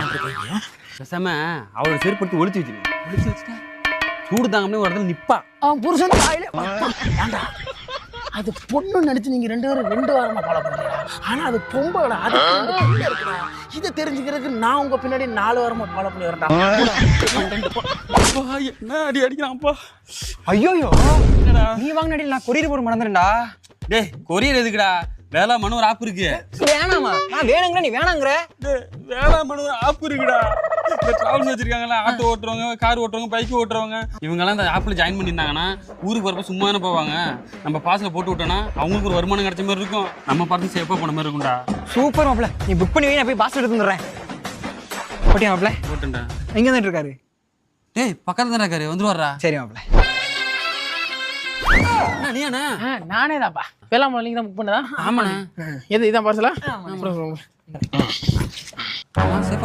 பண்ணிருக்கீங்க? பேசாம அவளை செருப்படுத்தி ஒளிச்சு வச்சுட்டேன். சூடு தாங்கம்னே ஒரு இடத்துல நிப்பா. அவன் புருஷன் வாயிலே ஏண்டா அது பொண்ணு நினைச்சு நீங்க 2 வாரமா ஃபாலோ பண்றீங்க. ஆனா அது பொம்பளை, அது இருக்குடா. இதை தெரிஞ்சுக்கிறதுக்கு நான் உங்க பின்னாடி 4 வாரமா ஃபாலோ பண்ணி வரேன்டா. என்ன அடி அடிக்கிறான்ப்பா. ஐயோ நீ வாங்கின அடியில் நான் கொரியர் போட மறந்துடா. டேய் கொரியர் எதுக்குடா? வேளாமனு ஒரு ஆப் இருக்கு. வேணாமா? நான் வேணுங்கிற நீ வேணாங்கிற. வேளாமனு ஒரு ஆப் இருக்குடா. இந்த டிராவல்ஸ் வச்சிருக்காங்கல்ல, ஆட்டோ ஓட்டுறவங்க, கார் ஓட்டுறவங்க, பைக் ஓட்டுறவங்க, இவங்கெல்லாம் இந்த ஆப்ல ஜாயின் பண்ணியிருந்தாங்கன்னா ஊருக்கு வரப்ப சும்மா தானே போவாங்க. நம்ம பாஸ்ல போட்டு விட்டோம்னா அவங்களுக்கு ஒரு வருமானம் கிடைச்ச மாதிரி இருக்கும். நம்ம பார்த்து சேஃபா போன மாதிரி இருக்கும்டா. சூப்பர் மாப்பிள்ள, நீ புக் பண்ணி வை, நான் போய் பாஸ் எடுத்து வந்துடுறேன். போட்டியா மாப்பிள்ள? போட்டுண்டா. எங்க வந்துட்டு இருக்காரு? டேய் பக்கத்துல தானே இருக்காரு, வந்துருவாரா? சரி மாப்பிள்ள. நீயாண்ணா? நானே தான்ப்பா. வேளாண் நீங்க தான் புக் பண்ணதா? ஆமாண்ணா. எது இதான் பார்சலா? சேஃபா